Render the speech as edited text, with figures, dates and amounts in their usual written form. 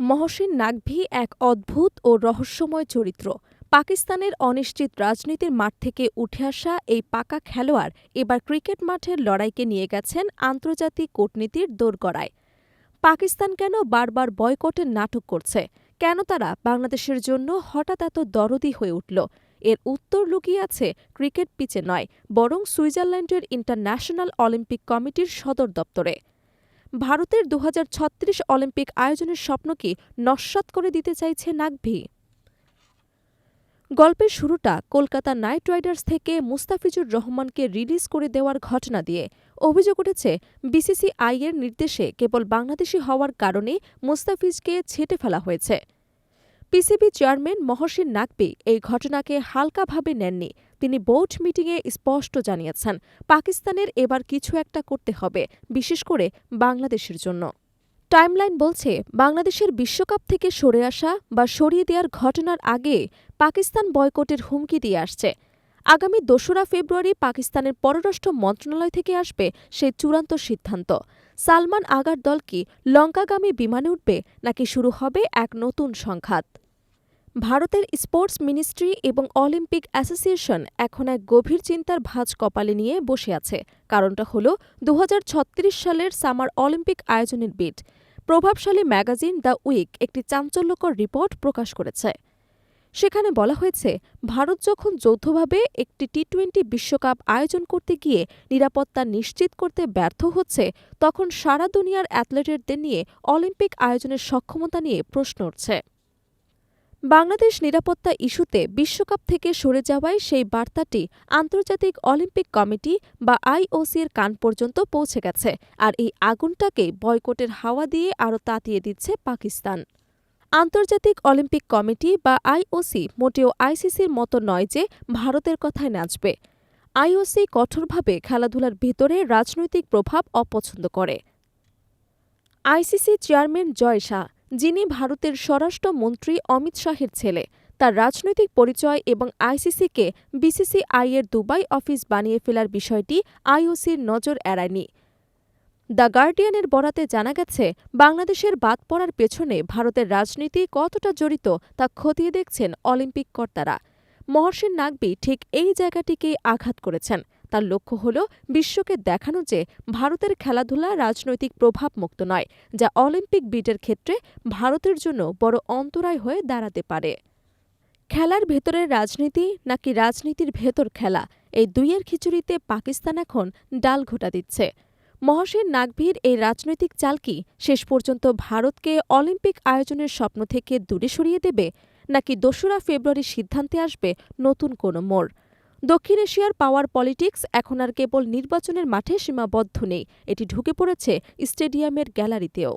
মহসিন নাকভি এক অদ্ভুত ও রহস্যময় চরিত্র। পাকিস্তানের অনিশ্চিত রাজনীতির মাঠ থেকে উঠে আসা এই পাকা খেলোয়াড় এবার ক্রিকেট মাঠের লড়াইকে নিয়ে গেছেন আন্তর্জাতিক কূটনীতির দোরগোড়ায়। পাকিস্তান কেন বারবার বয়কটের নাটক করছে? কেন তারা বাংলাদেশের জন্য হঠাৎ এত দরদি হয়ে উঠল? এর উত্তর লুকিয়ে আছে ক্রিকেট পিচে নয়, বরং সুইজারল্যান্ডের ইন্টারন্যাশনাল অলিম্পিক কমিটির সদর দপ্তরে। ভারতের ২০৩৬ অলিম্পিক আয়োজনের স্বপ্ন কি নস্যাৎ করে দিতে চাইছে নাকভি? গল্পের শুরুটা কলকাতা নাইট রাইডার্স থেকে মুস্তাফিজুর রহমানকে রিলিজ করে দেওয়ার ঘটনা দিয়ে। অভিযোগ উঠেছে, বিসিসিআইয়ের নির্দেশে কেবল বাংলাদেশি হওয়ার কারণেই মুস্তাফিজকে ছেঁটে ফেলা হয়েছে। পিসিবি চেয়ারম্যান মহসিন নাকভি এই ঘটনাকে হালকাভাবে নেননি। তিনি বোর্ড মিটিংয়ে স্পষ্ট জানিয়েছেন, পাকিস্তানের এবার কিছু একটা করতে হবে, বিশেষ করে বাংলাদেশের জন্য। টাইমলাইন বলছে, বাংলাদেশের বিশ্বকাপ থেকে সরে আসা বা সরিয়ে দেওয়ার ঘটনার আগে পাকিস্তান বয়কটের হুমকি দিয়ে আসছে। আগামী ২রা ফেব্রুয়ারি পাকিস্তানের পররাষ্ট্র মন্ত্রণালয় থেকে আসবে সেই চূড়ান্ত সিদ্ধান্ত। সালমান আগার দল কি লঙ্কাগামী বিমানে উঠবে, নাকি শুরু হবে এক নতুন সংঘাত? ভারতের স্পোর্টস মিনিস্ট্রি এবং অলিম্পিক অ্যাসোসিয়েশন এখন এক গভীর চিন্তার ভাঁজ কপালে নিয়ে বসে আছে। কারণটা হল ২০৩৬ সালের সামার অলিম্পিক আয়োজনের বিড। প্রভাবশালী ম্যাগাজিন দ্য উইক একটি চাঞ্চল্যকর রিপোর্ট প্রকাশ করেছে। সেখানে বলা হয়েছে, ভারত যখন যৌথভাবে একটি টি-২০ বিশ্বকাপ আয়োজন করতে গিয়ে নিরাপত্তা নিশ্চিত করতে ব্যর্থ হচ্ছে, তখন সারা দুনিয়ার অ্যাথলেটদের নিয়ে অলিম্পিক আয়োজনের সক্ষমতা নিয়ে প্রশ্ন উঠছে। বাংলাদেশ নিরাপত্তা ইস্যুতে বিশ্বকাপ থেকে সরে যাওয়ায় সেই বার্তাটি আন্তর্জাতিক অলিম্পিক কমিটি বা আইওসির কান পর্যন্ত পৌঁছে গেছে। আর এই আগুনটাকেই বয়কটের হাওয়া দিয়ে আরও তাতিয়ে দিচ্ছে পাকিস্তান। আন্তর্জাতিক অলিম্পিক কমিটি বা আইওসি মোটেও আইসিসির মতো নয় যে ভারতের কথায় নাচবে। আইওসি কঠোরভাবে খেলাধুলার ভেতরে রাজনৈতিক প্রভাব অপছন্দ করে। আইসিসি চেয়ারম্যান জয় শাহ, যিনি ভারতের স্বরাষ্ট্রমন্ত্রী অমিত শাহের ছেলে, তার রাজনৈতিক পরিচয় এবং আইসিসিকে বিসিসিআইয়ের দুবাই অফিস বানিয়ে ফেলার বিষয়টি আইওসির নজর এড়ায়নি। দ্য গার্ডিয়ানের বরাতে জানা গেছে, বাংলাদেশের বাদ পড়ার পেছনে ভারতের রাজনীতি কতটা জড়িত তা খতিয়ে দেখছেন অলিম্পিক কর্তারা। মহসিন নাকভি ঠিক এই জায়গাটিকেই আঘাত করেছেন। তার লক্ষ্য হল বিশ্বকে দেখানো যে ভারতের খেলাধুলা রাজনৈতিক প্রভাবমুক্ত নয়, যা অলিম্পিক বিডের ক্ষেত্রে ভারতের জন্য বড় অন্তরায় হয়ে দাঁড়াতে পারে। খেলার ভেতরের রাজনীতি নাকি রাজনীতির ভেতর খেলা, এই দুইয়ের খিচুড়িতে পাকিস্তান এখন ডাল ঘোটা দিচ্ছে। মহসিন নাকভির এই রাজনৈতিক চাল কি শেষ পর্যন্ত ভারতকে অলিম্পিক আয়োজনের স্বপ্ন থেকে দূরে সরিয়ে দেবে, নাকি ২রা ফেব্রুয়ারি সিদ্ধান্তে আসবে নতুন কোনো মোড়? দক্ষিণ এশিয়ার পাওয়ার পলিটিক্স এখন আর কেবল নির্বাচনের মাঠে সীমাবদ্ধ নেই, এটি ঢুকে পড়েছে স্টেডিয়ামের গ্যালারিতেও।